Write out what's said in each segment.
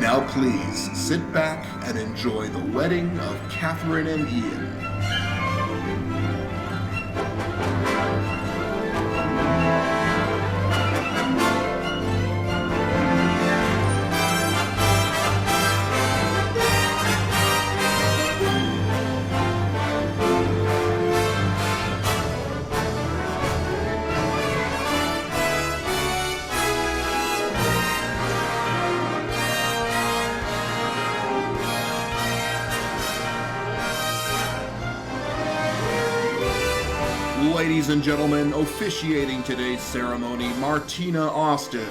Now please sit back and enjoy the wedding of Catherine and Ian. Ladies and gentlemen, officiating today's ceremony, Martina Austin.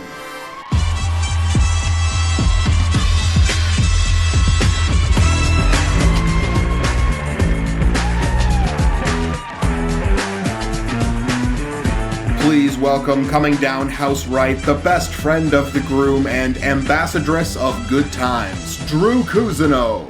Please welcome, coming down house right, the best friend of the groom and ambassadress of good times, Drew Cousineau.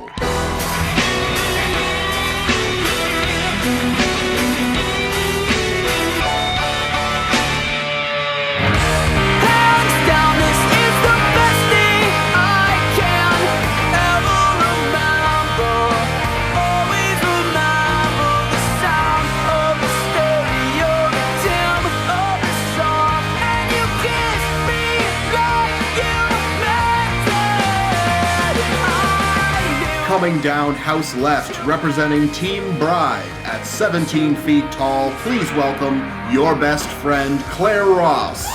Coming down house left, representing Team Bride at 17 feet tall, please welcome your best friend, Claire Ross.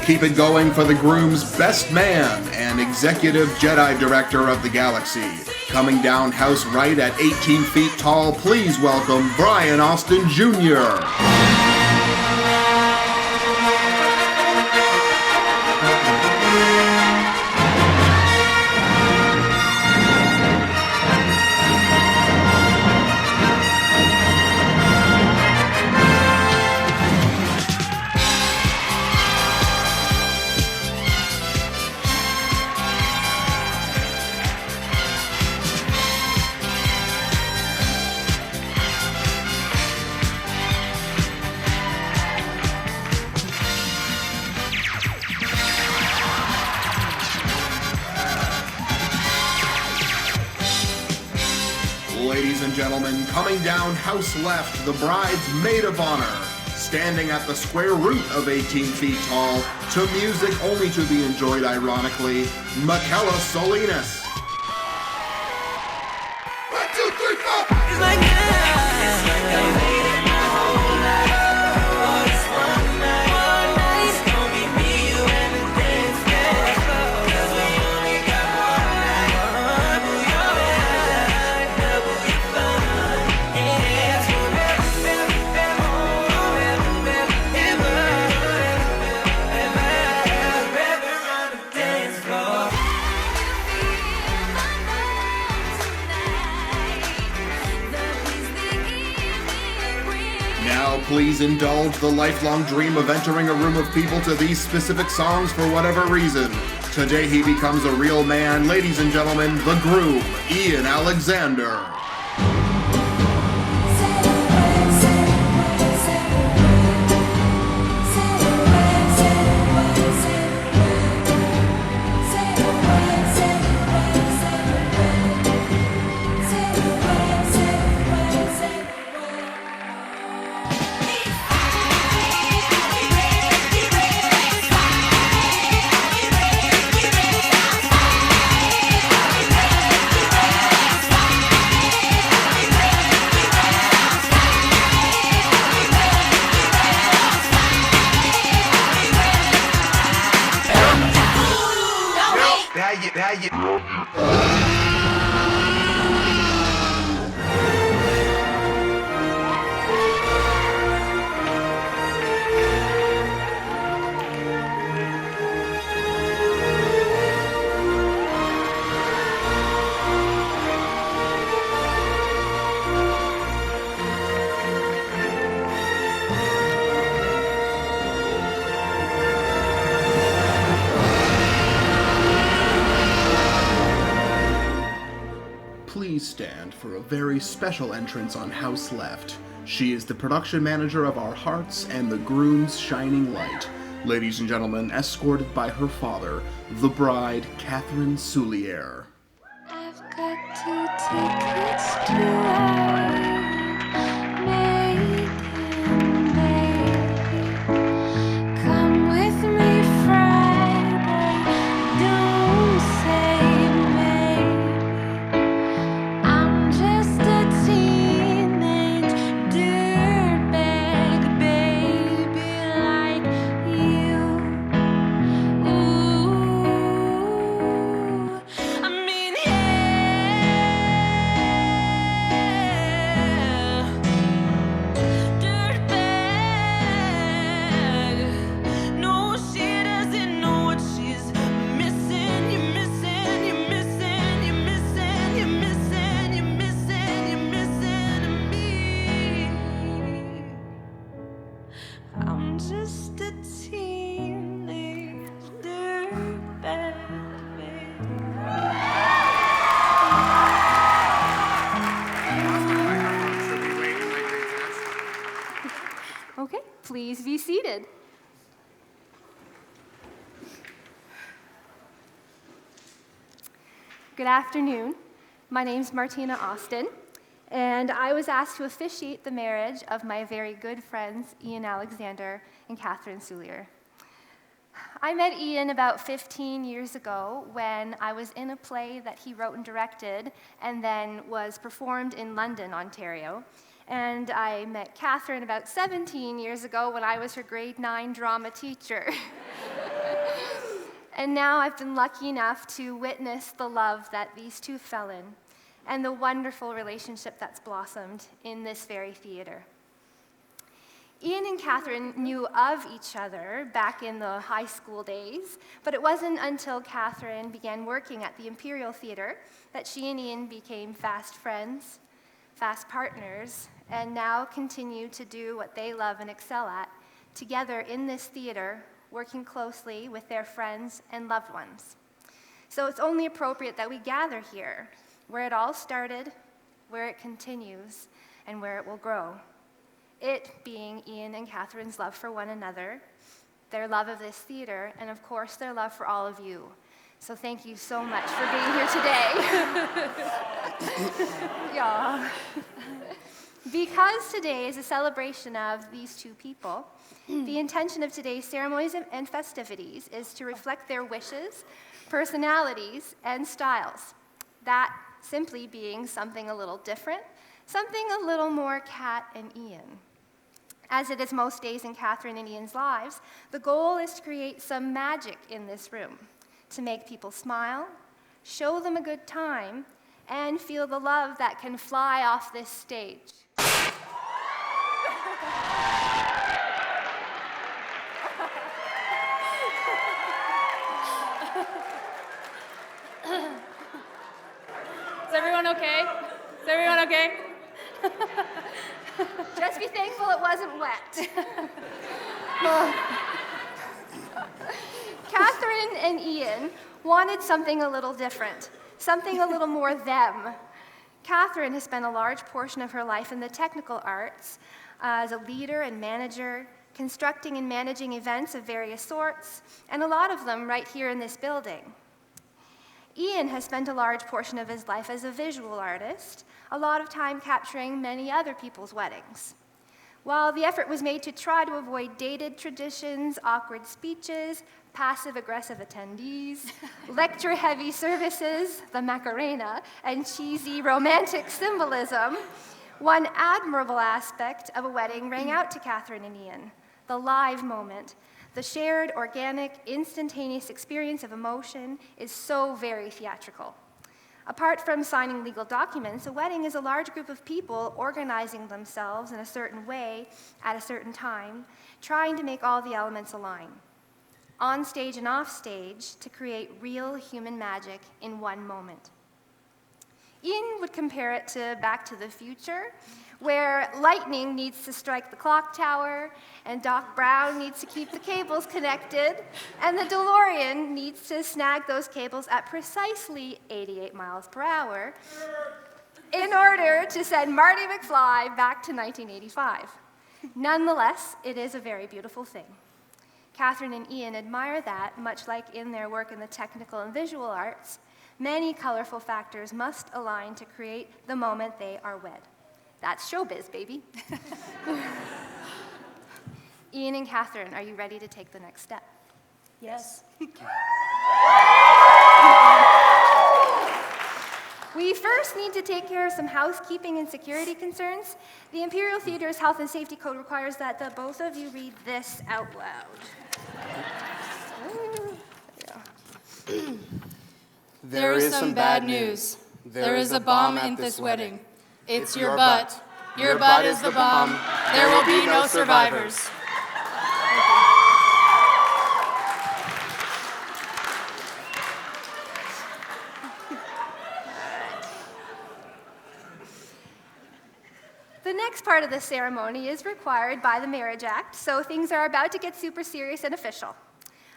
Keep it going for the groom's best man and executive Jedi director of the galaxy. Coming down house right at 18 feet tall, please welcome Brian Austin Jr. Ladies and gentlemen, coming down house left, the bride's maid of honor, standing at the square root of 18 feet tall, to music only to be enjoyed ironically, Michaela Soulliere. Now please indulge the lifelong dream of entering a room of people to these specific songs for whatever reason. Today he becomes a real man. Ladies and gentlemen, the groom, Ian Alexander. please stand for a very special entrance on House Left. She is the production manager of Our Hearts and the Groom's Shining Light. Ladies and gentlemen, escorted by her father, the bride, Catherine Soulliere. I've got 2 tickets to ride. Come with me Friday. Don't say maybe. I'm just a teenage dirtbag baby like you. Ooh, I mean, yeah, dirtbag. No, she doesn't know what she's missing. You're missing, you're missing, you're missing, you're missing, you're missing, you're missing me. I'm just a teenage dirtbag baby. Okay, please be seated. Good afternoon. My name's Martina Austin, and I was asked to officiate the marriage of my very good friends, Ian Alexander and Catherine Soulliere. I met Ian about 15 years ago when I was in a play that he wrote and directed and then was performed in London, Ontario. And I met Catherine about 17 years ago when I was her grade 9 drama teacher. And now I've been lucky enough to witness the love that these two fell in and the wonderful relationship that's blossomed in this very theater. Ian and Catherine knew of each other back in the high school days, but it wasn't until Catherine began working at the Imperial Theatre that she and Ian became fast friends, fast partners, and now continue to do what they love and excel at, together in this theater, working closely with their friends and loved ones. So it's only appropriate that we gather here, where it all started, where it continues, and where it will grow. It being Ian and Catherine's love for one another, their love of this theater, and of course their love for all of you. So thank you so much for being here today. Yeah. Because today is a celebration of these two people, the intention of today's ceremonies and festivities is to reflect their wishes, personalities, and styles. That simply being something a little different, something a little more Cat and Ian. As it is most days in Catherine and Ian's lives, the goal is to create some magic in this room, to make people smile, show them a good time, and feel the love that can fly off this stage. Is everyone okay? Is everyone okay? Just be thankful it wasn't wet. Catherine and Ian wanted something a little different, something a little more them. Catherine has spent a large portion of her life in the technical arts as a leader and manager, constructing and managing events of various sorts, and a lot of them right here in this building. Ian has spent a large portion of his life as a visual artist, a lot of time capturing many other people's weddings. While the effort was made to try to avoid dated traditions, awkward speeches, passive-aggressive attendees, lecture-heavy services, the Macarena, and cheesy romantic symbolism, one admirable aspect of a wedding rang out to Catherine and Ian, the live moment. The shared, organic, instantaneous experience of emotion is so very theatrical. Apart from signing legal documents, a wedding is a large group of people organizing themselves in a certain way at a certain time, trying to make all the elements align, on stage and off stage, to create real human magic in one moment. Ian would compare it to Back to the Future, where lightning needs to strike the clock tower, and Doc Brown needs to keep the cables connected, and the DeLorean needs to snag those cables at precisely 88 miles per hour. in order to send Marty McFly back to 1985. Nonetheless, it is a very beautiful thing. Catherine and Ian admire that, much like in their work in the technical and visual arts, many colorful factors must align to create the moment they are wed. That's showbiz, baby. Ian and Catherine, are you ready to take the next step? Yes. We first need to take care of some housekeeping and security concerns. The Imperial Theater's Health and Safety Code requires that the both of you read this out loud. There is some bad news. There is a bomb at this wedding. It's your butt. Your butt is the bomb. There will be no survivors. The next part of the ceremony is required by the Marriage Act, so things are about to get super serious and official.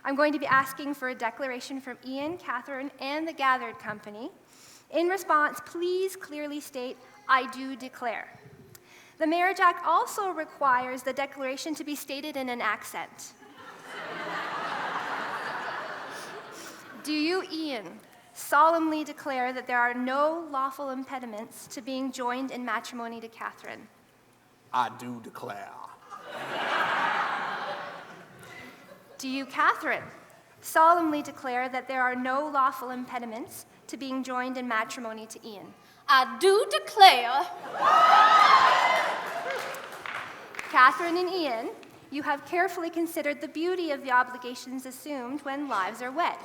I'm going to be asking for a declaration from Ian, Catherine, and the gathered company. In response, please clearly state, "I do declare." The Marriage Act also requires the declaration to be stated in an accent. Do you, Ian, solemnly declare that there are no lawful impediments to being joined in matrimony to Catherine? I do declare. Do you, Catherine, solemnly declare that there are no lawful impediments to being joined in matrimony to Ian? I do declare. Catherine and Ian, you have carefully considered the beauty of the obligations assumed when lives are wed.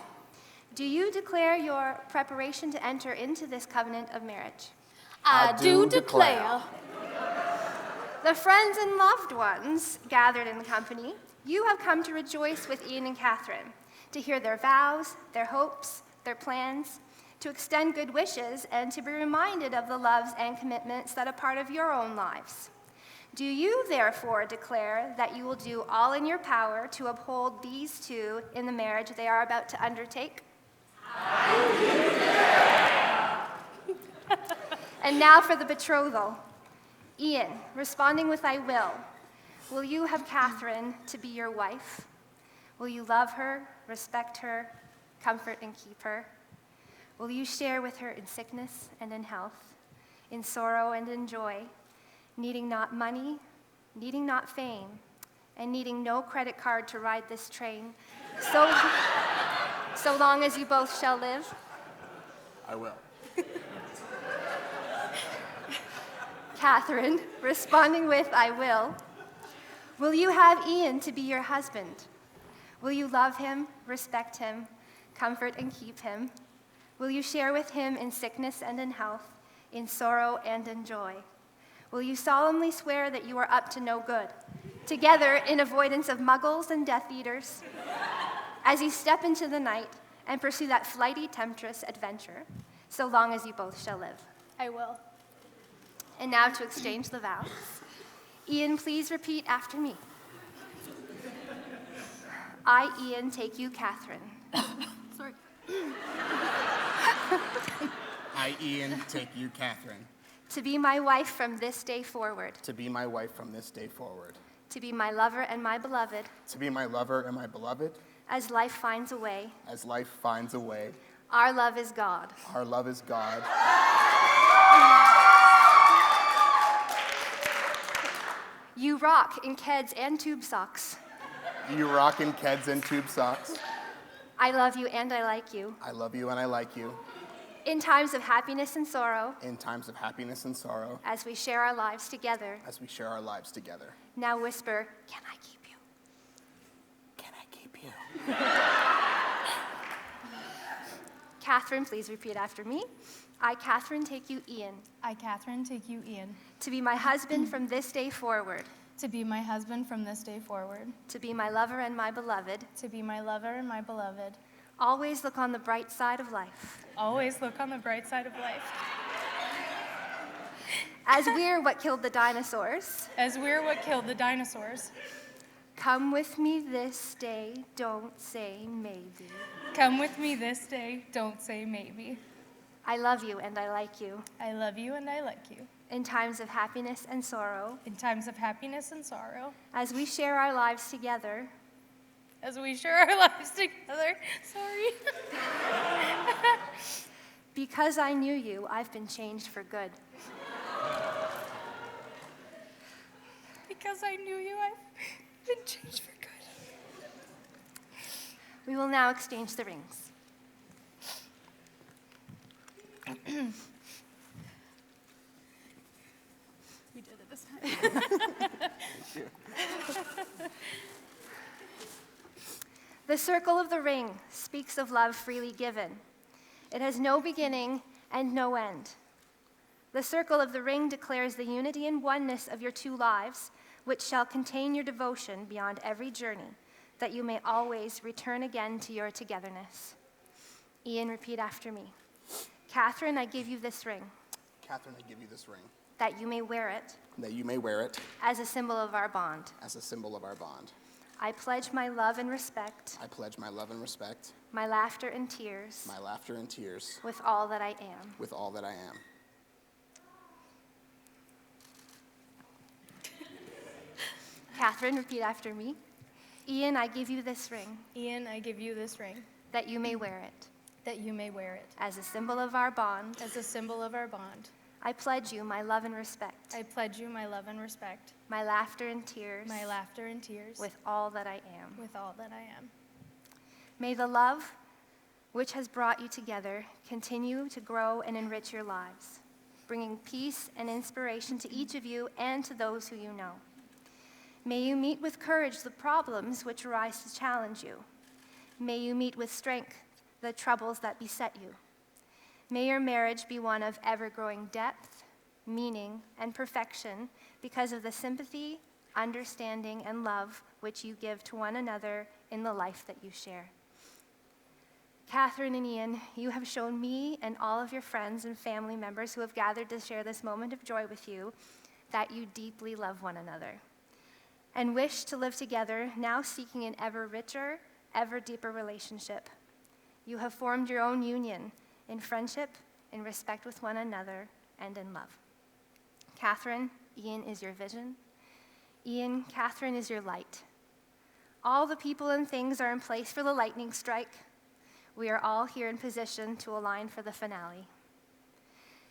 Do you declare your preparation to enter into this covenant of marriage? I do declare. The friends and loved ones gathered in the company, you have come to rejoice with Ian and Catherine, to hear their vows, their hopes, their plans, to extend good wishes, and to be reminded of the loves and commitments that are part of your own lives. Do you therefore declare that you will do all in your power to uphold these two in the marriage they are about to undertake? And now for the betrothal. Ian, responding with "I will you have Catherine to be your wife? Will you love her, respect her, comfort and keep her? Will you share with her in sickness and in health, in sorrow and in joy, needing not money, needing not fame, and needing no credit card to ride this train, so long as you both shall live?" I will. Catherine, responding with "I will you have Ian to be your husband? Will you love him, respect him, comfort and keep him? Will you share with him in sickness and in health, in sorrow and in joy? Will you solemnly swear that you are up to no good, together in avoidance of muggles and Death Eaters, as you step into the night and pursue that flighty temptress adventure, so long as you both shall live? I will. And now to exchange the vows. Ian, please repeat after me. I, Ian, take you, Catherine. Sorry. I, Ian, take you, Catherine, To be my wife from this day forward. to be my wife from this day forward, To be my lover and my beloved, to be my lover and my beloved, as life finds a way. as life finds a way. Our love is God. Our love is God. You rock in Keds and tube socks. You rock in Keds and tube socks. I love you and I like you. I love you and I like you. In times of happiness and sorrow, In times of happiness and sorrow, as we share our lives together. as we share our lives together. Now whisper, "Can I keep you?" Can I keep you? Catherine, please repeat after me. I, Catherine, take you, Ian, I, Catherine, take you, Ian, to be my husband from this day forward. to be my husband from this day forward, To be my lover and my beloved. to be my lover and my beloved. Always look on the bright side of life. Always look on the bright side of life. As we're what killed the dinosaurs. As we're what killed the dinosaurs. Come with me this day, don't say maybe. Come with me this day, don't say maybe. I love you and I like you. I love you and I like you. In times of happiness and sorrow, In times of happiness and sorrow, as we share our lives together, as we share our lives together. Sorry. because I knew you, I've been changed for good. Because I knew you, I've been changed for good. We will now exchange the rings. We did it this time. The circle of the ring speaks of love freely given. It has no beginning and no end. The circle of the ring declares the unity and oneness of your two lives, which shall contain your devotion beyond every journey, that you may always return again to your togetherness. Ian, repeat after me. Catherine, I give you this ring, Catherine, I give you this ring, that you may wear it that you may wear it as a symbol of our bond. as a symbol of our bond. I pledge my love and respect, I pledge my love and respect, my laughter and tears, my laughter and tears, with all that I am. with all that I am. Catherine, repeat after me. Ian, I give you this ring, Ian, I give you this ring, that you may wear it that you may wear it as a symbol of our bond. as a symbol of our bond. I pledge you my love and respect, I pledge you my love and respect, my laughter and tears, my laughter and tears, with all that I am. with all that I am. May the love which has brought you together continue to grow and enrich your lives, bringing peace and inspiration to each of you and to those who you know. May you meet with courage the problems which arise to challenge you. May you meet with strength the troubles that beset you. May your marriage be one of ever-growing depth, meaning, and perfection because of the sympathy, understanding, and love which you give to one another in the life that you share. Catherine and Ian, you have shown me and all of your friends and family members who have gathered to share this moment of joy with you that you deeply love one another and wish to live together, now seeking an ever richer, ever deeper relationship. You have formed your own union in friendship, in respect with one another, and in love. Catherine, Ian is your vision. Ian, Catherine is your light. All the people and things are in place for the lightning strike. We are all here in position to align for the finale.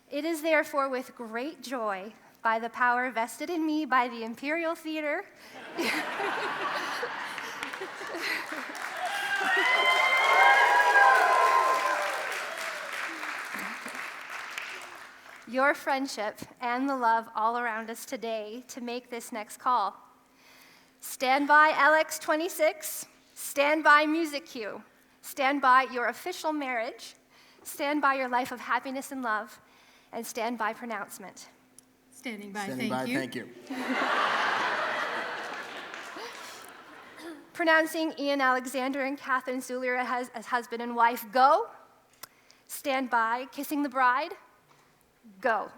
It is therefore with great joy, by the power vested in me by the Imperial Theater, your friendship and the love all around us today to make this next call. Stand by LX26, stand by music cue, stand by your official marriage, stand by your life of happiness and love, and stand by pronouncement. Standing by, Standing by, thank you. Pronouncing Ian Alexander and Catherine Soulliere as husband and wife, go. Stand by, kissing the bride, go.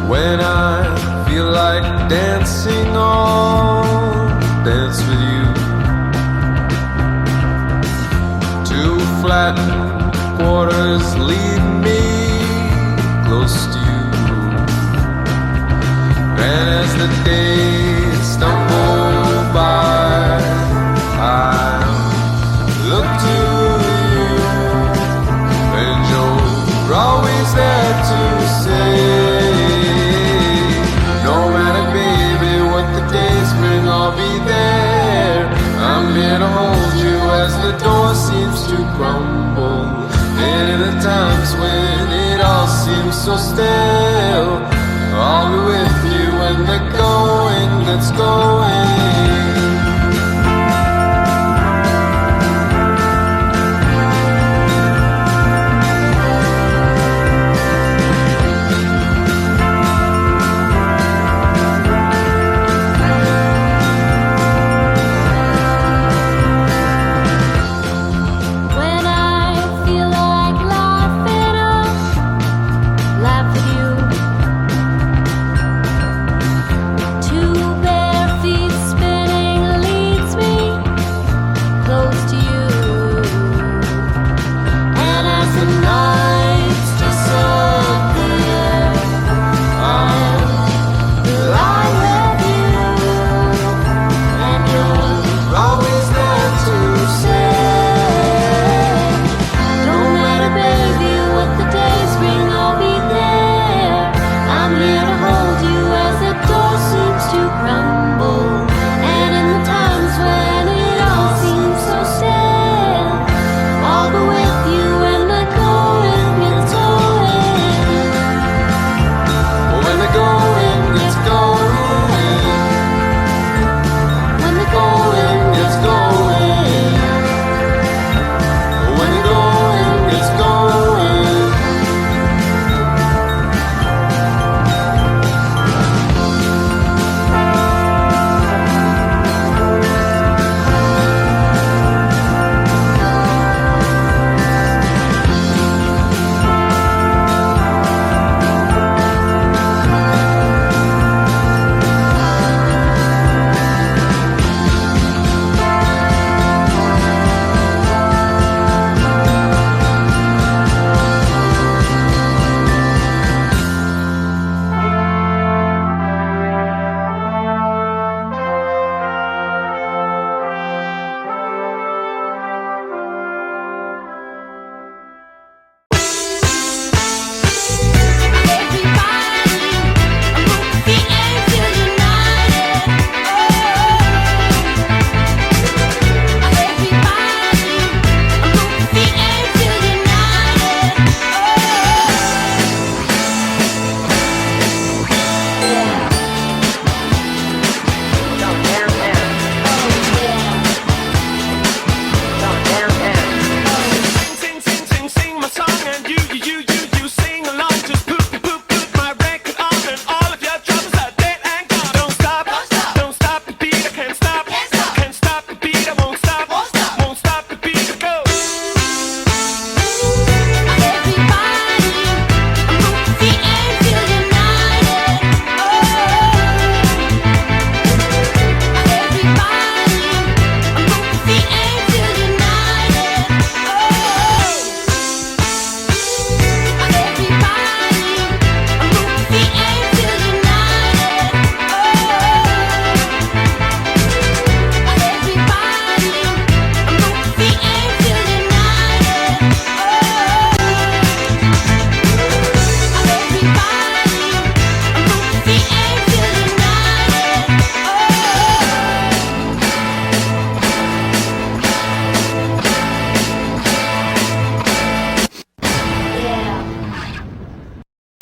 When I feel like dancing on, dance with you. Two flat quarters lead me close to you. the days stumble by, I look to you, and you're always there to say, no matter, baby, what the days bring, I'll be there. I'm here to hold you as the door seems to crumble, and in the times when it all seems so still, I'll be with you when the going gets going.